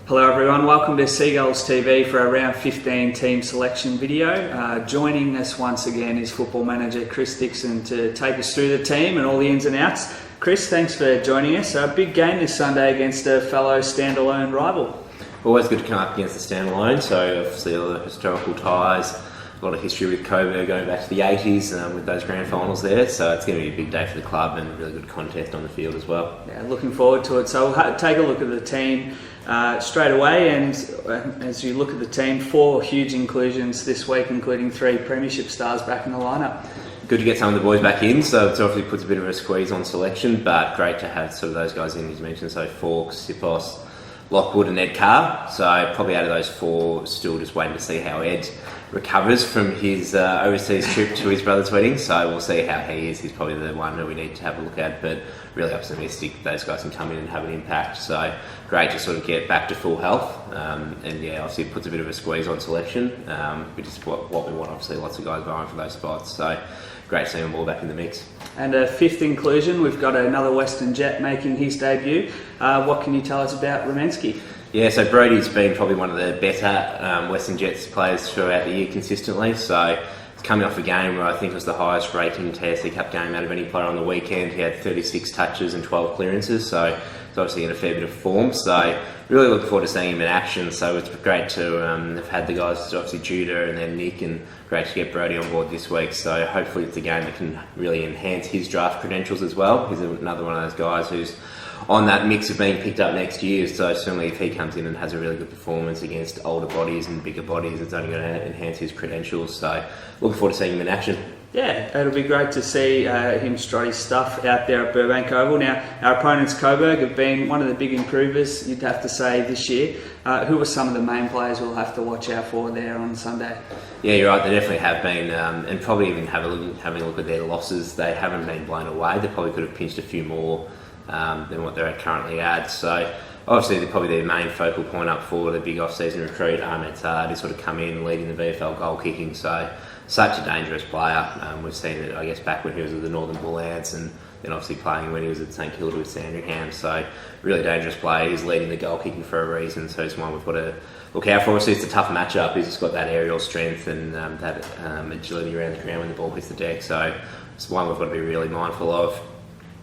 Hello everyone, welcome to Seagulls TV for our round 15 team selection video. Joining us once again is football manager Chris Dixon to take us through the team and all the ins and outs. Chris, thanks for joining us. A big game this Sunday against a fellow standalone rival. Always good to come up against the standalone, so obviously all the historical ties, a lot of history with Coburg going back to the 80s with those grand finals there, so it's going to be a big day for the club and a really good contest on the field as well. Yeah, looking forward to it. So we'll take a look at the team straight away, and as you look at the team, 4 huge inclusions this week, including 3 premiership stars back in the lineup. Good to get some of the boys back in, so it obviously puts a bit of a squeeze on selection, but great to have sort of those guys in, as you mentioned, so Fawkes, Sipos, Lockwood and Ed Carr. So probably out of those 4, still just waiting to see how Ed recovers from his overseas trip to his brother's wedding, so we'll see how he is. He's probably the one that we need to have a look at, but really optimistic those guys can come in and have an impact, so great to sort of get back to full health, and yeah, obviously it puts a bit of a squeeze on selection, which is what we want. Obviously lots of guys vying for those spots, so great to see them all back in the mix. And a 5th inclusion, we've got another Western Jet making his debut. What can you tell us about Romensky? Yeah, so Brodie's been probably one of the better Western Jets players throughout the year consistently, so it's coming off a game where I think it was the highest rating TSC Cup game out of any player on the weekend. He had 36 touches and 12 clearances, so he's obviously in a fair bit of form, so really looking forward to seeing him in action. So it's great to have had the guys, obviously Judah and then Nick, and great to get Brodie on board this week, so hopefully it's a game that can really enhance his draft credentials as well. He's another one of those guys who's on that mix of being picked up next year, so certainly if he comes in and has a really good performance against older bodies and bigger bodies, it's only going to enhance his credentials, so looking forward to seeing him in action. Yeah, it'll be great to see him strut his stuff out there at Burbank Oval. Now, our opponents Coburg have been one of the big improvers, you'd have to say, this year. Who are some of the main players we'll have to watch out for there on Sunday? Yeah, you're right, they definitely have been, and probably even having a look at their losses, they haven't been blown away. They probably could have pinched a few more than what they're currently at. So obviously they're probably their main focal point up for the big off-season recruit, Ahmed Saad, who's sort of come in leading the VFL goal kicking, so such a dangerous player. We've seen it, I guess, back when he was at the Northern Bull Ants, and then obviously playing when he was at St Kilda with Sandringham, so really dangerous player. He's leading the goal kicking for a reason, so he's one we've got to look out for. Obviously it's a tough matchup. He's just got that aerial strength and that agility around the ground when the ball hits the deck, so it's one we've got to be really mindful of.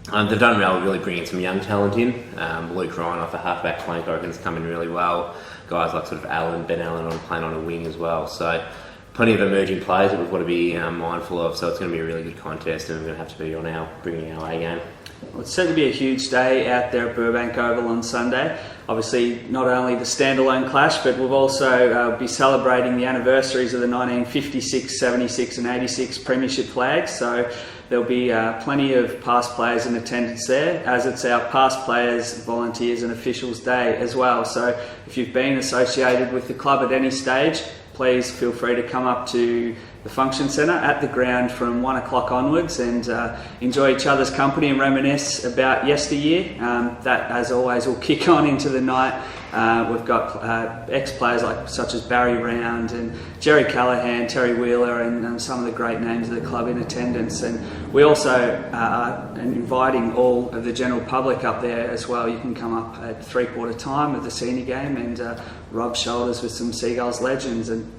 They've done well really bringing some young talent in. Luke Ryan off a half-back flank, I reckon, has come in really well. Guys like sort of Ben Allen playing on a wing as well. So plenty of emerging players that we've got to be mindful of. So it's going to be a really good contest, and we're going to have to be on bringing our A game. Well, it's certainly be a huge day out there at Burbank Oval on Sunday. Obviously, not only the standalone clash, but we'll also be celebrating the anniversaries of the 1956, 76 and 86 premiership flags. So there'll be plenty of past players in attendance there, as it's our past players, volunteers and officials day as well. So if you've been associated with the club at any stage, please feel free to come up to the function centre at the ground from 1 o'clock onwards and enjoy each other's company and reminisce about yesteryear. That, as always, will kick on into the night. We've got ex-players such as Barry Round and Jerry Callahan, Terry Wheeler, and some of the great names of the club in attendance. And we also are inviting all of the general public up there as well. You can come up at 3/4 time of the senior game and rub shoulders with some Seagulls legends. And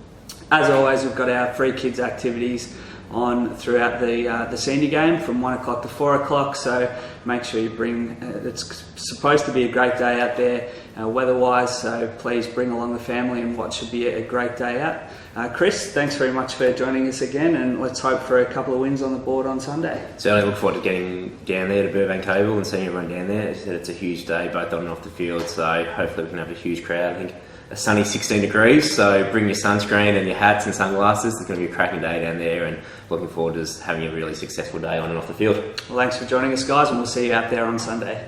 as always, we've got our free kids activities on throughout the senior game from 1 o'clock to 4 o'clock, so make sure you bring, it's supposed to be a great day out there weather-wise, so please bring along the family and what should be a great day out. Chris, thanks very much for joining us again, and let's hope for a couple of wins on the board on Sunday. Certainly look forward to getting down there to Burbank Oval and seeing everyone down there. As I said, it's a huge day both on and off the field, so hopefully we can have a huge crowd. I think a sunny 16 degrees, so bring your sunscreen and your hats and sunglasses. It's going to be a cracking day down there, and looking forward to having a really successful day on and off the field. Well, thanks for joining us, guys, and we'll see you out there on Sunday.